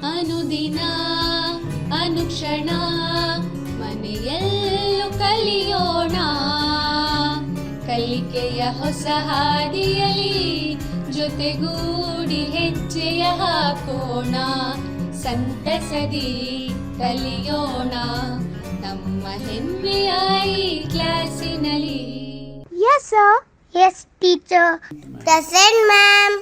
ಅನುದಿನ ಅನುಕ್ಷಣ ಮನೆಯಲ್ಲೂ ಕಲಿಯೋಣ, ಕಲಿಕೆಯ ಹೊಸ ಹಾದಿಯಲಿ ಜೊತೆಗೂಡಿ ಹೆಜ್ಜೆಯ ಹಾಕೋಣ, ಸಂತಸದಿ ಕಲಿಯೋಣ ನಮ್ಮ ಹೆಮ್ಮೆಯ ಈ ಕ್ಲಾಸಿನಲ್ಲಿ. Yes, sir. Yes, teacher. Present, ma'am.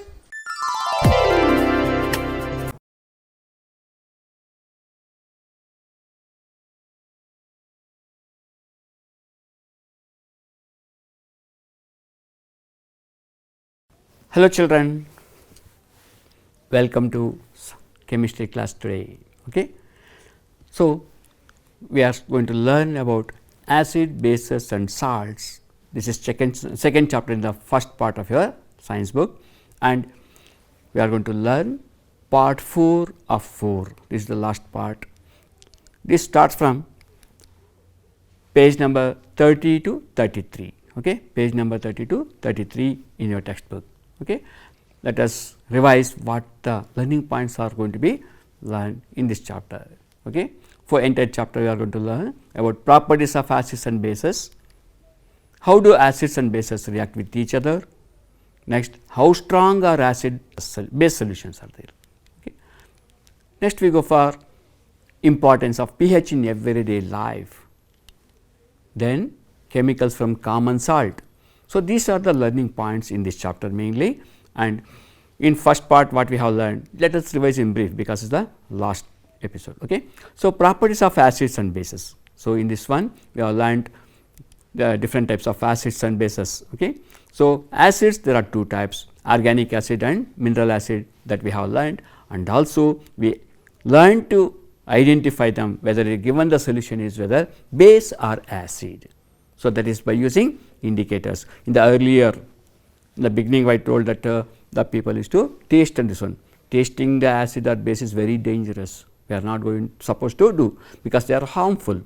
Hello children, welcome to chemistry class today. Okay, so we are going to learn about acid, bases and salts. This is second chapter in the first part of your science book, and we are going to learn part 4 of 4. This is the last part. This starts from page number 30 to 33. Okay, page number 30 to 33 in your textbook. Okay, let us revise what the learning points are going to be learned in this chapter. Okay, for entire chapter we are going to learn about properties of acids and bases. How do acids and bases react with each other? Next, how strong are acid base solutions are there? Okay. Next, we go for importance of pH in everyday life. Then, chemicals from common salt. So, these are the learning points in this chapter mainly, and in first part what we have learned, let us revise in brief because it is the last episode. Okay. So, properties of acids and bases. So, in this one we have learned the different types of acids and bases. Okay. So, acids there are two types, organic acid and mineral acid that we have learned, and also we learned to identify them whether given the solution is whether base or acid. So, that is by using indicators. In the earlier in the beginning I told that the people is to taste and this one. Tasting the acid or base is very dangerous. We are not going supposed to do because they are harmful.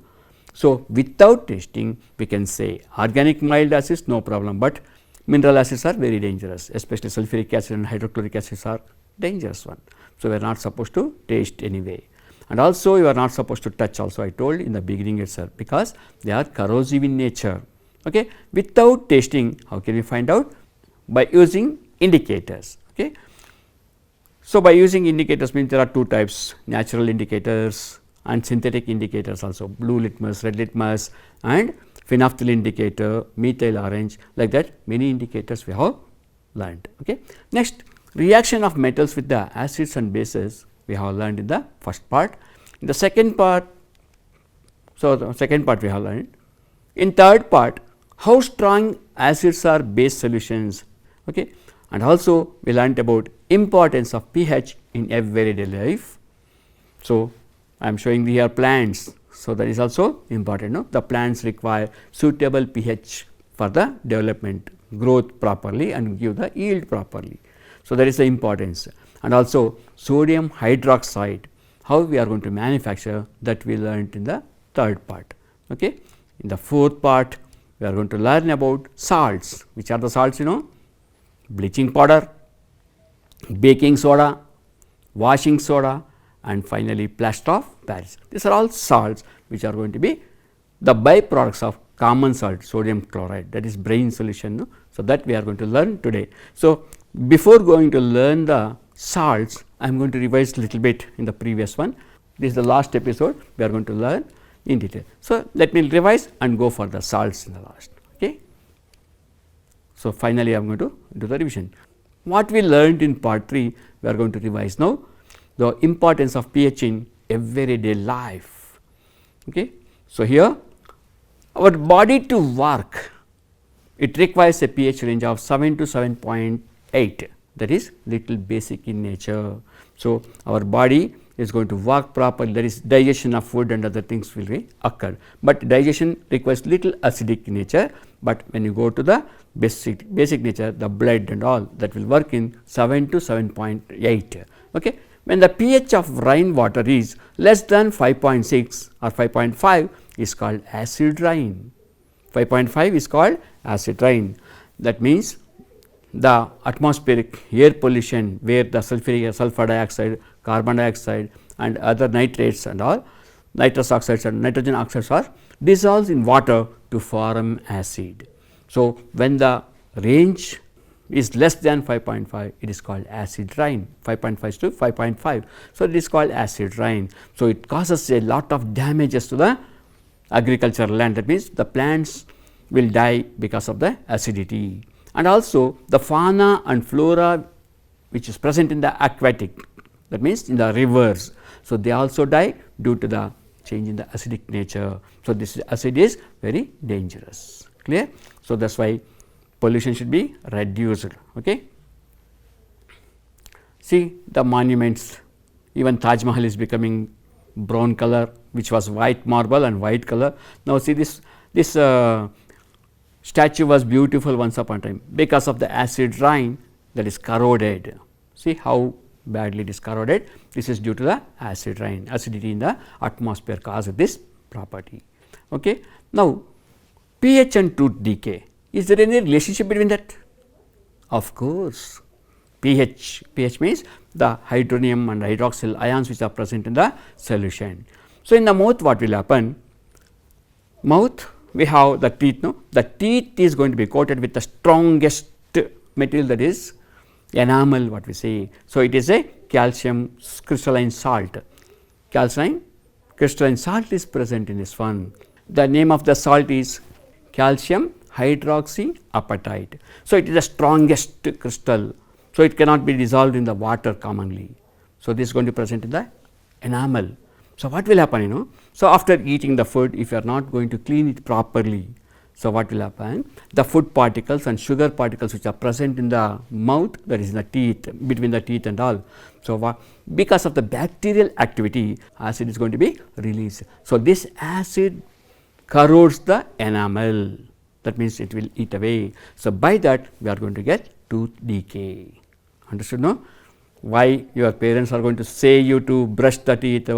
So, without tasting we can say organic mild acids no problem, but mineral acids are very dangerous, especially sulfuric acid and hydrochloric acids are dangerous one. So, we are not supposed to taste anyway, and also you are not supposed to touch also I told in the beginning itself because they are corrosive in nature. Okay. Without tasting how can we find out? By using indicators. Okay. So, by using indicators means there are two types, natural indicators and synthetic indicators also, blue litmus, red litmus and phenolphthalein indicator, methyl orange, like that many indicators we have learned. Okay. Next, reaction of metals with the acids and bases we have learned in the first part. In the second part, so the second part we have learned. In third part, how strong acids are base solutions. Okay. And also we learnt about importance of pH in everyday life. So, I am showing here plants. So, that is also important. No? The plants require suitable pH for the development, growth properly and give the yield properly. So, that is the importance, and also sodium hydroxide, how we are going to manufacture, that we learnt in the third part. Okay. In the fourth part we are going to learn about salts. Which are the salts you know? Bleaching powder, baking soda, washing soda and finally plaster of Paris. These are all salts which are going to be the byproducts of common salt, sodium chloride, that is brine solution. No? So, that we are going to learn today. So, before going to learn the salts, I am going to revise little bit in the previous one. This is the last episode we are going to learn in detail. So, let me revise and go for the salts in the last. Okay. So, finally, I am going to do the revision. What we learned in part 3 we are going to revise now, the importance of pH in everyday life. Okay. So, here our body to work, it requires a pH range of 7 to 7.8, that is little basic in nature. So, our body is going to work properly, that is digestion of food and other things will be occur, but digestion requires little acidic nature, but when you go to the basic nature, the blood and all, that will work in 7 to 7.8. Okay. When the pH of rainwater is less than 5.6 or 5.5 is called acid rain. 5.5 is called acid rain. That means the atmospheric air pollution where the sulfur dioxide, carbon dioxide and other nitrates and all, nitrous oxides and nitrogen oxides are dissolved in water to form acid. So, when the range is less than 5.5, it is called acid rain, 5.5 to 5.5. So, it is called acid rain. So, it causes a lot of damages to the agricultural land, that means the plants will die because of the acidity, and also the fauna and flora which is present in the aquatic, that means in the rivers. So, they also die due to the change in the acidic nature. So, this acid is very dangerous, clear. So, that is why pollution should be reduced. Okay. See the monuments, even Taj Mahal is becoming brown color, which was white marble and white color. Now, see this statue was beautiful once upon a time, because of the acid rain that is corroded. See how badly it is corroded. This is due to the acid rain, acidity in the atmosphere caused this property. Okay. Now, pH and tooth decay, is there any relationship between that? Of course, pH means the hydronium and hydroxyl ions which are present in the solution. So, in the mouth what will happen? Mouth, we have the teeth, no? The teeth is going to be coated with the strongest material, that is enamel, what we say. So, it is a calcium crystalline salt. Calcium crystalline salt is present in this one. The name of the salt is calcium hydroxyapatite. So, it is the strongest crystal. So, it cannot be dissolved in the water commonly. So, this is going to be present in the enamel. So, what will happen, So, after eating the food, if you are not going to clean it properly, so what will happen? The food particles and sugar particles which are present in the mouth, that is in the teeth, between the teeth and all. So, because of the bacterial activity, acid is going to be released. So, this acid corrodes the enamel, that means it will eat away. So, by that we are going to get tooth decay. Understood, no? Why your parents are going to say you to brush the teeth,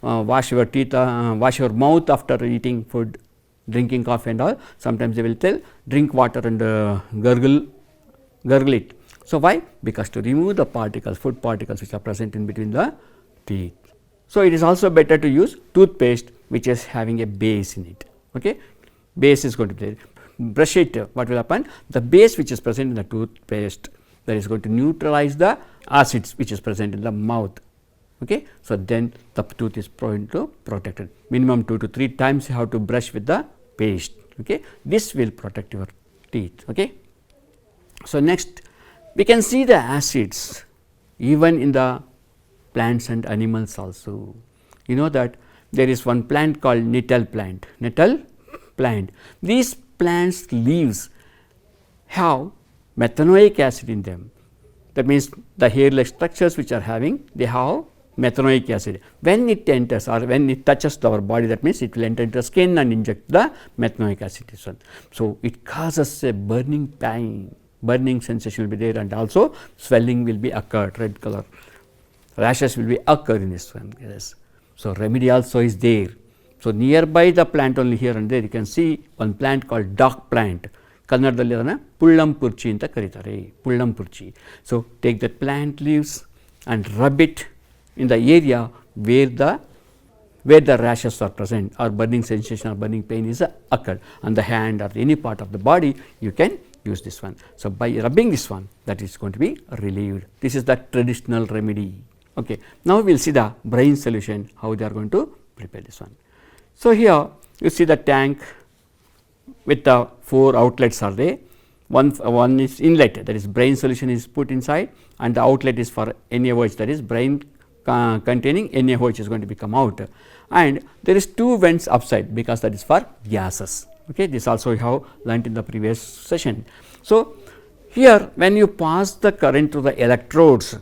wash your teeth, wash your mouth after eating food, drinking coffee and all. Sometimes they will tell drink water and gargle it. So, why? Because to remove the particles, food particles which are present in between the teeth. So, it is also better to use toothpaste which is having a base in it. Okay? Base is going to be there. Brush it, what will happen? The base which is present in the toothpaste, that is going to neutralize the acids which is present in the mouth. Okay. So, then the tooth is going to protected. Minimum 2 to 3 times you have to brush with the paste. Okay. This will protect your teeth. Okay. So, next we can see the acids even in the plants and animals also. You know that there is one plant called nettle plant. Nettle plant. These plants leaves have methanoic acid in them. That means the hair-like structures which are having, they have methanoic acid. When it enters or when it touches our body, that means it will enter into the skin and inject the methanoic acid. So, it causes a burning pain, burning sensation will be there, and also swelling will be occurred, red color, rashes will be occur in this one. Yes. So, remedy also is there. So, nearby the plant only here and there you can see one plant called dock plant. ಕನ್ನಡದಲ್ಲಿ ಅದನ್ನು ಪುಳ್ಳಂಪುರ್ಚಿ ಅಂತ ಕರೀತಾರೆ, ಪುಳ್ಳಂಪುರ್ಚಿ. So, take that plant leaves and rub it in the area where the rashes are present or burning sensation or burning pain is occurred on the hand or any part of the body, you can use this one. So, by rubbing this one, that is going to be relieved. This is the traditional remedy. Okay. Now, we will see the brine solution, how they are going to prepare this one. So, here you see the tank with the 4 outlets are there. One is inlet, that is brine solution is put inside, and the outlet is for NaOH, that is brine containing NaOH is going to become out, and there is 2 vents upside because that is for gases. Okay. This also we have learnt in the previous session. So, here when you pass the current through the electrodes,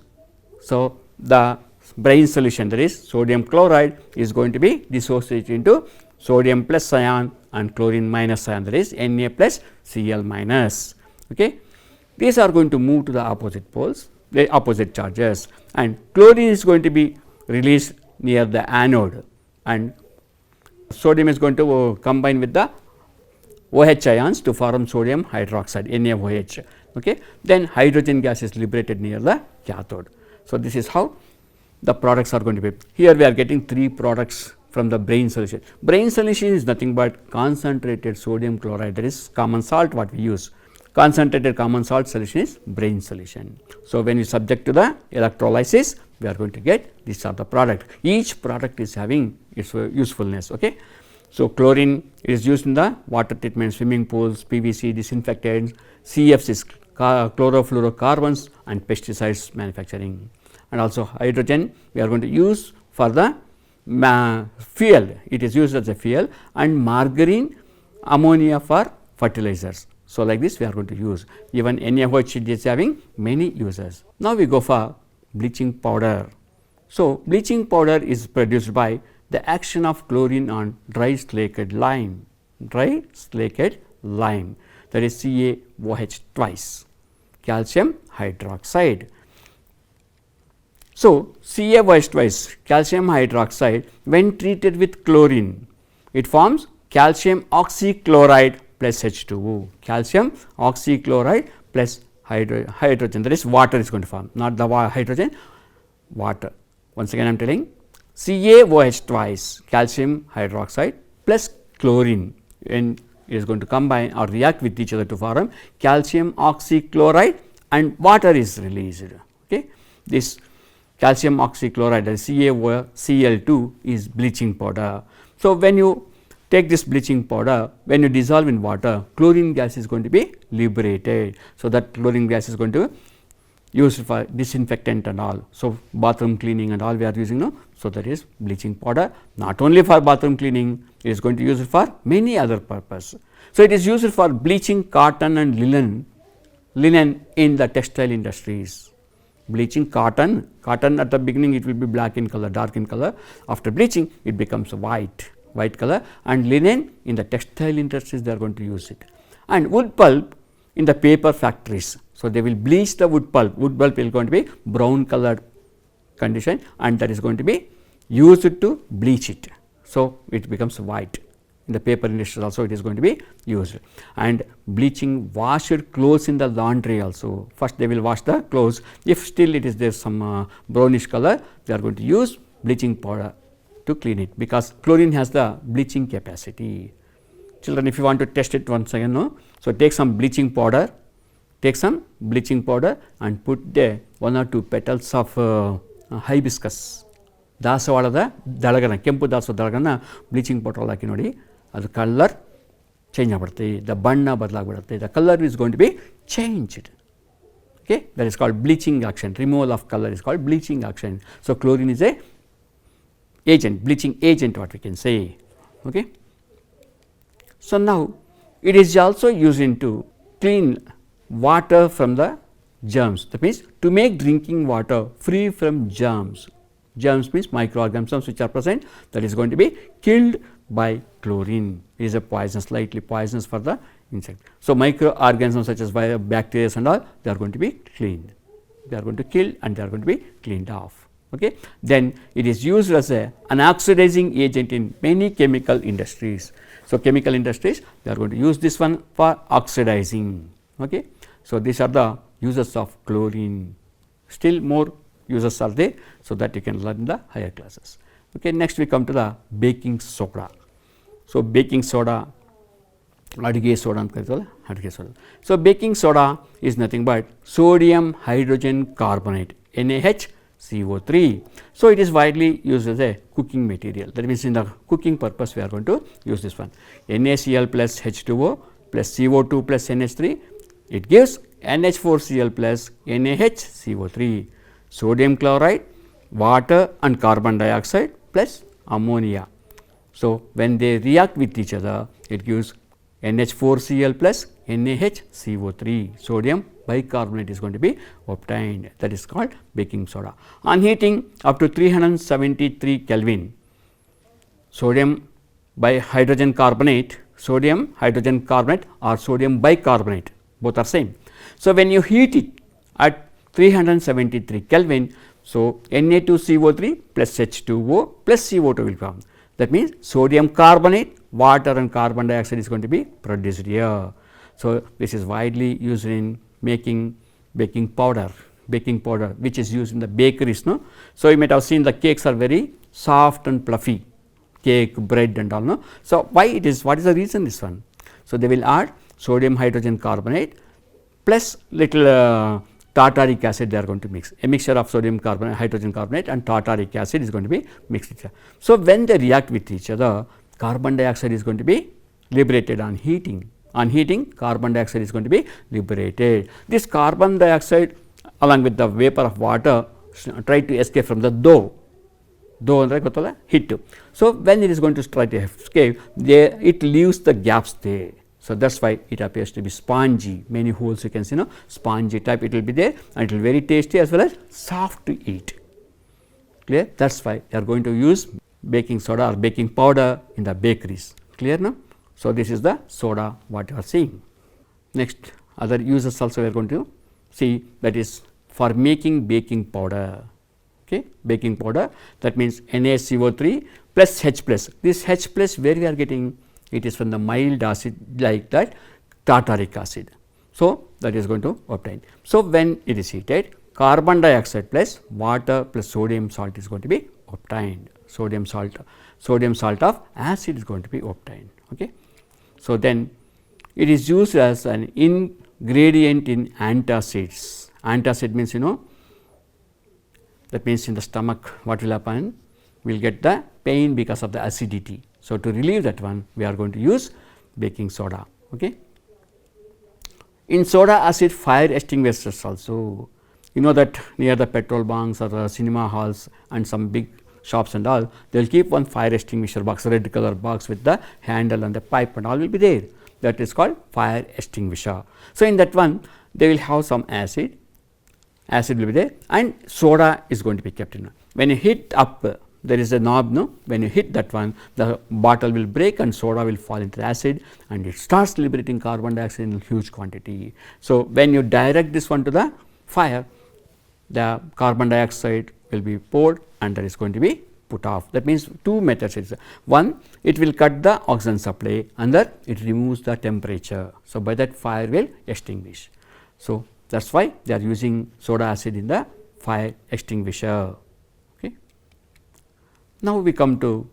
so the brine solution, that is sodium chloride, is going to be dissociated into sodium plus ion and chlorine minus ion, that is Na plus Cl minus. Okay. These are going to move to the opposite poles, the opposite charges, and chlorine is going to be released near the anode, and sodium is going to combine with the OH ions to form sodium hydroxide, NaOH. Okay. Then hydrogen gas is liberated near the cathode. So, this is how the products are going to be. Here we are getting 3 products from the brain solution. Brain solution is nothing but concentrated sodium chloride, that is common salt what we use. Concentrated common salt solution is brain solution. So, when you subject to the electrolysis, we are going to get these are the product. Each product is having its usefulness. Okay. So, chlorine is used in the water treatment, swimming pools, PVC, disinfectants, CFCs, chlorofluorocarbons and pesticides manufacturing, and also hydrogen we are going to use for the fuel, it is used as a fuel, and margarine, ammonia for fertilizers. So, like this we are going to use, even NaOH is having many uses. Now, we go for bleaching powder. So, bleaching powder is produced by the action of chlorine on dry slaked lime, that is CaOH twice, calcium hydroxide. So, CaOH twice, calcium hydroxide, when treated with chlorine, it forms calcium oxychloride plus H2O, calcium oxychloride plus hydrogen, that is water is going to form, not the hydrogen, water. Once again I am telling CaOH twice, calcium hydroxide plus chlorine, and it is going to combine or react with each other to form calcium oxychloride and water is released. Okay. This calcium oxychloride, that is CaCl2 is bleaching powder. So, when you take this bleaching powder, when you dissolve in water, chlorine gas is going to be liberated. So, that chlorine gas is going to used for disinfectant and all. So, bathroom cleaning and all we are using now. So, that is bleaching powder, not only for bathroom cleaning, it is going to use it for many other purpose. So, it is used for bleaching cotton and linen in the textile industries. Bleaching cotton at the beginning it will be black in color, dark in color, after bleaching it becomes white color, and linen in the textile industries they are going to use it, and wood pulp in the paper factories. So, they will bleach the wood pulp is going to be brown colored condition, and that is going to be used to bleach it. So, it becomes white. In the paper industry also it is going to be used, and bleaching washed clothes in the laundry also. First they will wash the clothes, if still it is there some brownish color, they are going to use bleaching powder to clean it, because chlorine has the bleaching capacity. Children, if you want to test it once again, no? So, take some bleaching powder and put there 1 or 2 petals of hibiscus, ದಾಸವಾಳದ ದಳಗನ, ಕೆಂಪು ದಾಸವಾಳ ದಳಗನ bleaching powder ಹಾಕಿ ನೋಡಿ, ಅದು colour change ಆಗ್ಬಿಡುತ್ತೆ, the ಬಣ್ಣ ಬದಲಾಗ್ಬಿಡುತ್ತೆ, the colour is going to be changed. Okay, that is called bleaching action. Removal of color is called bleaching action. So, chlorine is a agent, bleaching agent what we can say. Okay. So, now it is also used into clean water from the germs, that means to make drinking water free from germs. Germs means microorganisms which are present, that is going to be killed by chlorine. It is a poison, slightly poisonous for the insect. So, microorganisms such as bacteria and all, they are going to be cleaned, they are going to kill and they are going to be cleaned off. Okay. Then it is used as an oxidizing agent in many chemical industries. So, chemical industries they are going to use this one for oxidizing. Okay. So, these are the uses of chlorine. Still more uses are there, so that you can learn in the higher classes. Okay. Next we come to the baking soda. So, baking soda, ಅಡಿಗೆ soda ಅಂತ ಕರಿತೀವಲ್ಲ, ಅಡಿಗೆ soda. So, baking soda is nothing but sodium hydrogen carbonate, NaHCO3. So, it is widely used as a cooking material, that means in the cooking purpose we are going to use this one. NaCl plus H2O plus CO2 plus NH3, it gives NH4Cl plus NaHCO3, sodium chloride, water and carbon dioxide plus ammonia. So, when they react with each other, it gives NH4Cl plus NaHCO3, sodium bicarbonate is going to be obtained, that is called baking soda. On heating up to 373 Kelvin, sodium hydrogen carbonate or sodium bicarbonate, both are same. So, when you heat it at 373 Kelvin, so Na2CO3 plus H2O plus CO2 will come. That means sodium carbonate, water and carbon dioxide is going to be produced here. So, this is widely used in making baking powder. baking powder which is used in the bakeries. No? So, you might have seen the cakes are very soft and fluffy, cake, bread and all. No? So, why it is, what is the reason this one? So, they will add sodium hydrogen carbonate plus little tartaric acid they are going to mix, a mixture of sodium carbonate, hydrogen carbonate and tartaric acid is going to be mixed. So, when they react with each other, carbon dioxide is going to be liberated on heating. On heating, carbon dioxide is going to be liberated. This carbon dioxide along with the vapor of water try to escape from the dough andre gottalla heat. So, when it is going to try to escape, it leaves the gaps there. So, that is why it appears to be spongy, many holes you can see, spongy type it will be there and it will be very tasty as well as soft to eat. Clear? That is why they are going to use baking soda or baking powder in the bakeries. Clear now? So, this is the soda what you are seeing. Next, other uses also we are going to see, that is for making baking powder. Okay, baking powder, that means NaCO3 plus H plus. This H plus where we are getting? It is from the mild acid like that tartaric acid. So, that is going to obtain. So, when it is heated, carbon dioxide plus water plus sodium salt is going to be obtained. Sodium salt of acid is going to be obtained. Okay. So, then it is used as an ingredient in antacids. Antacid means that means in the stomach what will happen? We will get the pain because of the acidity. So, to relieve that one we are going to use baking soda. Okay. In soda acid fire extinguishers also, you know that near the petrol bunks or the cinema halls and some big shops and all, they will keep one fire extinguisher box, red color box with the handle and the pipe and all will be there. That is called fire extinguisher. So, in that one they will have some acid will be there and soda is going to be kept in. When you hit up, there is a knob, no? When you hit that one, the bottle will break and soda will fall into the acid and it starts liberating carbon dioxide in huge quantity. So, when you direct this one to the fire, the carbon dioxide will be poured and that is going to be put off. That means, two methods. One, it will cut the oxygen supply, another it removes the temperature. So, by that fire will extinguish. So, that is why they are using soda acid in the fire extinguisher. Okay. Now, we come to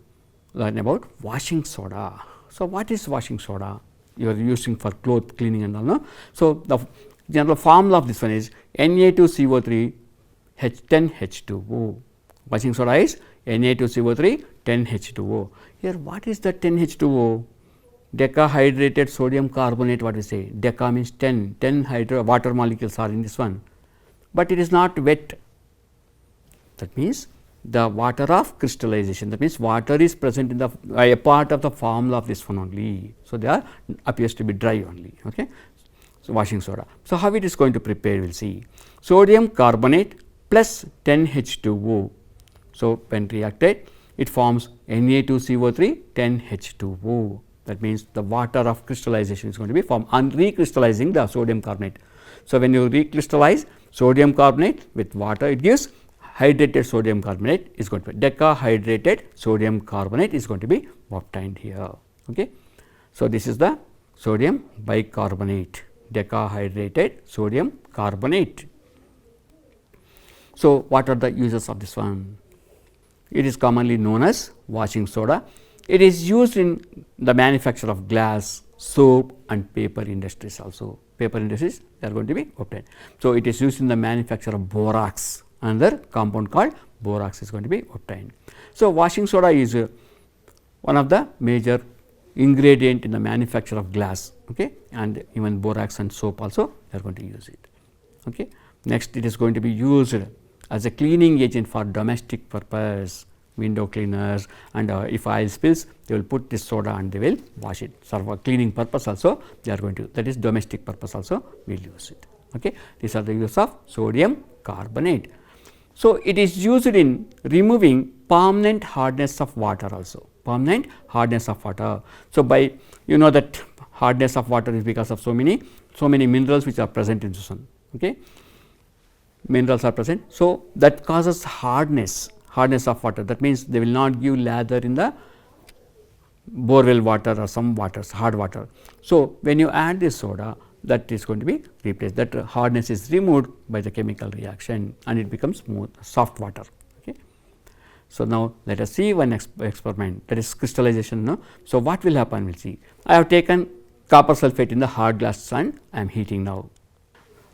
learn about washing soda. So, what is washing soda? You are using for cloth cleaning and all. No? So, the general formula of this one is Na2CO3 10H2O. Washing soda is Na2CO3 10H2O. Here, what is the 10H2O? Decahydrated sodium carbonate, what we say? Deca means 10 water molecules are in this one, but it is not wet. That means, the water of crystallization, that means, water is present in the a part of the formula of this one only. So, they are appears to be dry only. Okay. So, washing soda. So, how it is going to prepare we will see. Sodium carbonate plus 10H2O. So, when reacted it forms Na2CO3 10H2O. That means, the water of crystallization is going to be formed on recrystallizing the sodium carbonate. So, when you recrystallize sodium carbonate with water, it gives hydrated sodium carbonate is going to be decahydrated sodium carbonate is going to be obtained here. Okay. So, this is the sodium bicarbonate, decahydrated sodium carbonate. So, what are the uses of this one? It is commonly known as washing soda. It is used in the manufacture of glass, soap and paper industries also. Paper industries they are going to be obtained. So, it is used in the manufacture of borax, another compound called borax is going to be obtained. So, washing soda is one of the major ingredient in the manufacture of glass, okay, and even borax and soap also they are going to use it. Okay. Next, it is going to be used as a cleaning agent for domestic purpose, window cleaners, and if oil spills they will put this soda and they will wash it. So, for cleaning purpose also they are going to, that is domestic purpose also we will use it. Okay. These are the use of sodium carbonate. So, it is used in removing permanent hardness of water also, permanent hardness of water. So, by you know that hardness of water is because of so many minerals which are present in the sun. Okay. Minerals are present. So, that causes hardness of water, that means, they will not give lather in the borewell water or some waters, hard water. So, when you add this soda, that is going to be replaced, that hardness is removed by the chemical reaction and it becomes smooth soft water. Okay. So, now let us see one experiment, that is crystallization. No? So, what will happen, we will see. I have taken copper sulphate in the hard glass and I am heating now.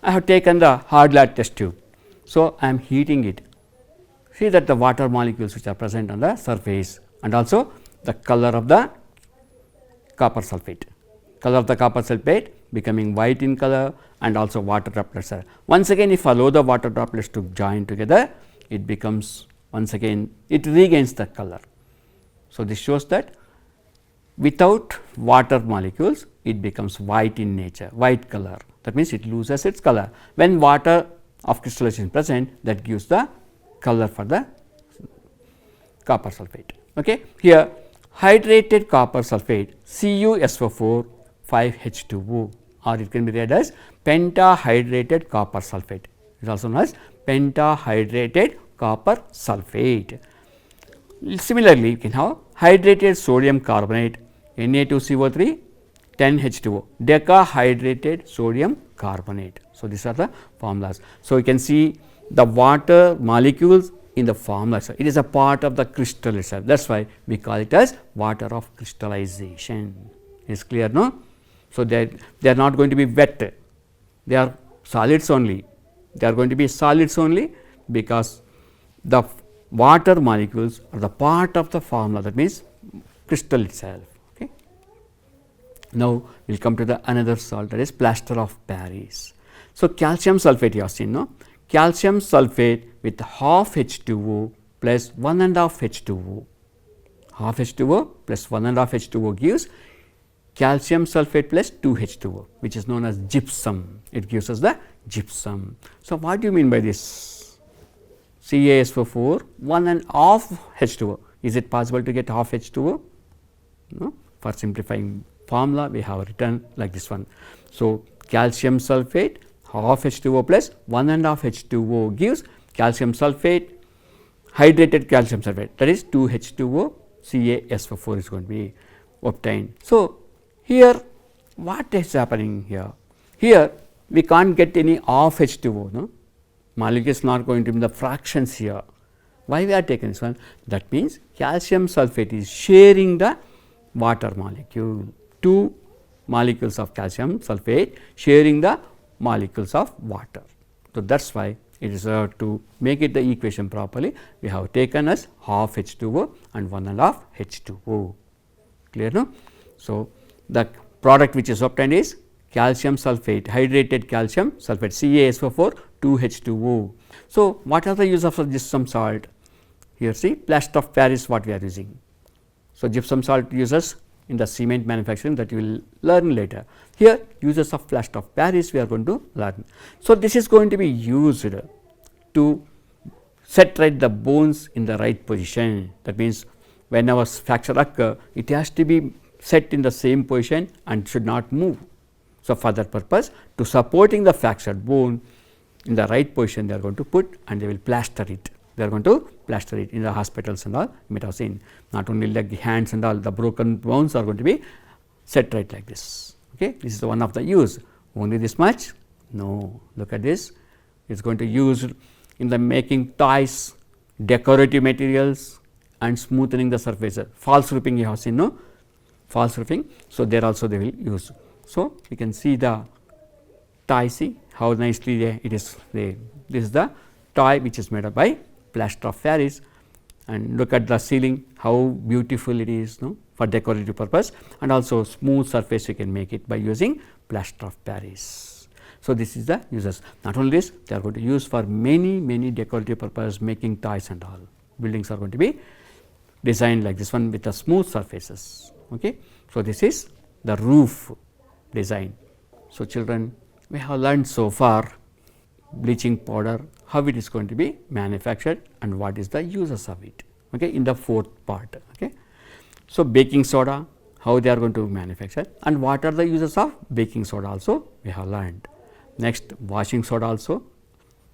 I have taken the hard glass test tube. So, I am heating it. See that the water molecules which are present on the surface and also the color of the copper sulphate. Color of the copper sulphate becoming white in color and also water droplets are. Once again, if allow the water droplets to join together, it becomes once again it regains the color. So, this shows that without water molecules it becomes white in nature, white color, that means it loses its color. When water of crystallization present, that gives the color for the copper sulphate. Okay. Here hydrated copper sulphate CuSO4 5H2O, or it can be read as pentahydrated copper sulphate. It is also known as pentahydrated copper sulphate. Similarly, you can have hydrated sodium carbonate Na2CO3 10H2O, decahydrated sodium carbonate. So, these are the formulas. So, you can see the water molecules in the formula itself. It is a part of the crystal itself. That is why we call it as water of crystallization. Is clear, no? So, they are not going to be wet, they are solids only. They are going to be solids only because the water molecules are the part of the formula, that means crystal itself. Okay. Now, we will come to the another salt, that is plaster of Paris. So, calcium sulphate you have seen, no? Calcium sulphate with half H2O plus 1.5 H2O. Half H2O plus 1.5 H2O gives calcium sulphate plus 2 H2O, which is known as gypsum. It gives us the gypsum. So, what do you mean by this? CaSO4 1.5 H2O. Is it possible to get half H2O? No. For simplifying formula, we have written like this one. So, calcium sulphate half H2O plus 1.5 H2O gives calcium sulphate, hydrated calcium sulphate, that is 2 H2O, CaSO4 is going to be obtained. So, here what is happening here? Here we can't get any half H2O, no? Molecule is not going to be in the fractions here. Why we are taking this one? That means calcium sulphate is sharing the water molecule, 2 molecules of calcium sulphate sharing the molecules of water. So, that is why it is to make it the equation properly, we have taken as half H2O and 1.5 H2O. Clear, no? So, the product which is obtained is calcium sulphate, hydrated calcium sulphate CaSO4 2 H2O. So, what are the use of gypsum salt? Here see plaster of Paris what we are using. So, gypsum salt uses in the cement manufacturing, that you will learn later. Here uses of plaster of Paris we are going to learn. So, this is going to be used to set right the bones in the right position. That means, whenever fracture occur, it has to be set in the same position and should not move. So, for that purpose, to supporting the fractured bone in the right position, they are going to put and they will plaster it. They are going to plaster it in the hospitals and all. You might have seen, not only leg, hands and all, the broken bones are going to be set right like this. Okay, this is one of the use. Only this much? No. Look at this. It is going to use in the making toys, decorative materials, and smoothing the surfaces. False roofing you have seen, no? False roofing. So, there also they will use. So, you can see the toy, see how nicely it is. This is the toy which is made up by plaster of Paris, and look at the ceiling, how beautiful it is, no, for decorative purpose, and also smooth surface you can make it by using plaster of Paris. So, this is the uses. Not only this, they are going to use for many decorative purpose, making toys and all. Buildings are going to be designed like this one with the smooth surfaces. Okay. So, this is the roof design. So, children, we have learned so far bleaching powder, how it is going to be manufactured and what is the uses of it, okay, in the fourth part. Okay. So, baking soda, how they are going to manufacture and what are the uses of baking soda also we have learned. Next, washing soda also,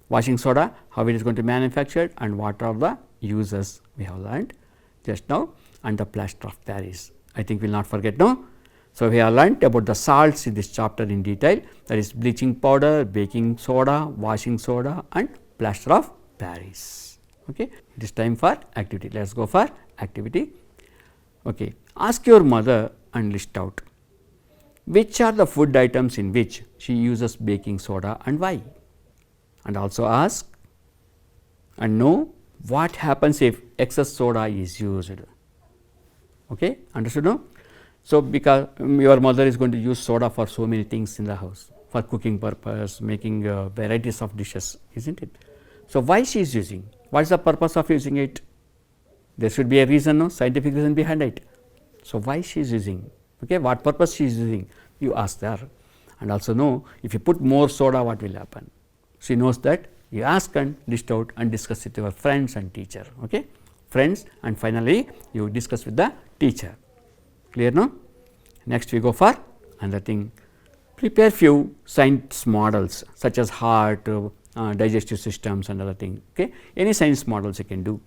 washing soda, how it is going to manufactured and what are the uses we have learned just now, and the plaster of Paris. I think we will not forget, no. So, we have learnt about the salts in this chapter in detail, that is bleaching powder, baking soda, washing soda and plaster of Paris. Okay. It is time for activity. Let us go for activity. Okay. Ask your mother and list out which are the food items in which she uses baking soda and why, and also ask and know what happens if excess soda is used. Okay. Understood now? So, because your mother is going to use soda for so many things in the house, for cooking purpose, making varieties of dishes, is not it? So, why she is using? What is the purpose of using it? There should be a reason, no, scientific reason behind it. So, why she is using? Okay, what purpose she is using? You ask her, and also know if you put more soda, what will happen? She knows that. You ask and list out and discuss with your friends and teacher. Okay, friends, and finally you discuss with the teacher. Clear now? Next we go for another thing. Prepare few science models such as heart, digestive systems and other thing. Okay? Any science models you can do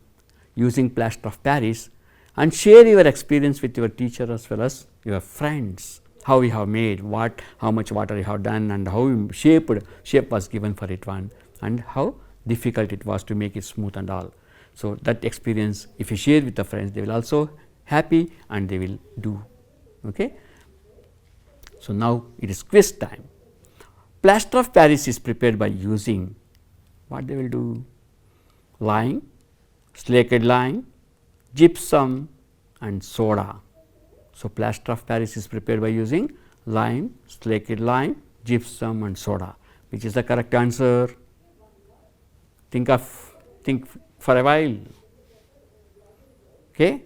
using plaster of Paris, and share your experience with your teacher as well as your friends. How you have made, how much water you have done, and how shape was given for it one, and how difficult it was to make it smooth and all. So, that experience if you share with the friends, they will also happy and they will do. Okay. So, now it is quiz time. Plaster of Paris is prepared by using what they will do: lime, slaked lime, gypsum and soda. So, plaster of Paris is prepared by using lime, slaked lime, gypsum and soda. Which is the correct answer? Think for a while. Okay.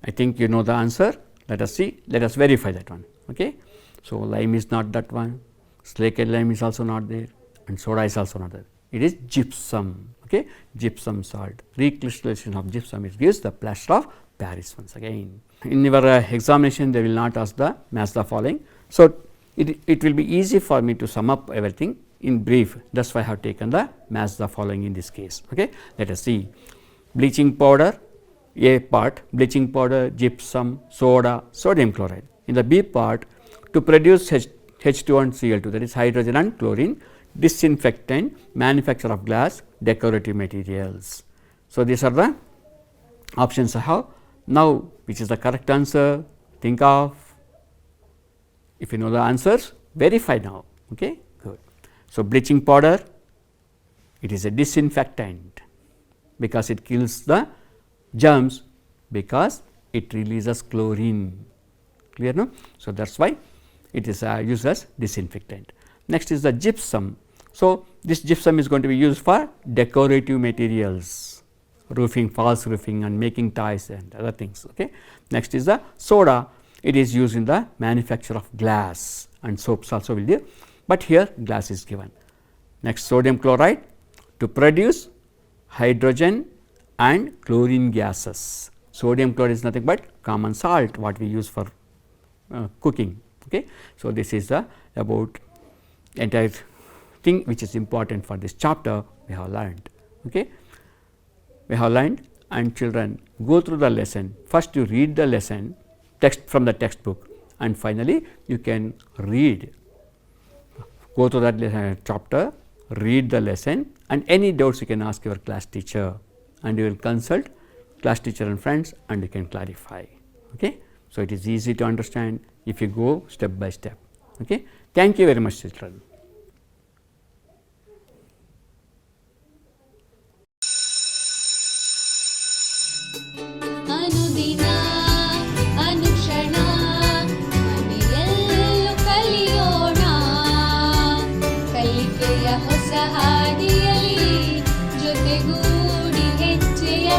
I think you know the answer. Let us see, let us verify that one. Okay. So, lime is not that one, slaked lime is also not there, and soda is also not there. It is gypsum. Okay. Gypsum salt, recrystallization of gypsum, it gives the plaster of Paris once again. In your examination, they will not ask the match the following. So, it will be easy for me to sum up everything in brief. That is why I have taken the match the following in this case. Okay. Let us see. Bleaching powder, A part, bleaching powder, gypsum, soda, sodium chloride. In the B part, to produce H2 and Cl2, that is hydrogen and chlorine, disinfectant, manufacture of glass, decorative materials. So, these are the options I have. Now, which is the correct answer? Think of. If you know the answers, verify now. Okay, good. So, bleaching powder, it is a disinfectant because it kills the germs, because it releases chlorine. Clear no? So, that is why it is used as disinfectant. Next is the gypsum. So, this gypsum is going to be used for decorative materials, roofing, false roofing and making toys and other things. Okay. Next is the soda. It is used in the manufacture of glass, and soaps also will be, but here glass is given. Next, sodium chloride, to produce hydrogen and chlorine gases. Sodium chloride is nothing but common salt what we use for cooking. Okay. So, this is the about entire thing which is important for this chapter we have learned. Okay. We have learned, and children go through the lesson. First you read the lesson text from the textbook, and finally you can read, go through that chapter, read the lesson, and any doubts you can ask your class teacher, and you will consult class teacher and friends, and you can clarify. Okay. So, it is easy to understand if you go step by step. Okay. Thank you very much, children. ಅನುದಿನ ಅನುಕ್ಷಣ ಮನೆಯಲ್ಲೂ ಕಲಿಯೋಣ, ಕಲಿಕೆಯ ಹೊಸ ಹಾದಿಯಲ್ಲಿ ಜೊತೆಗೂಡಿ ಹೆಜ್ಜೆಯ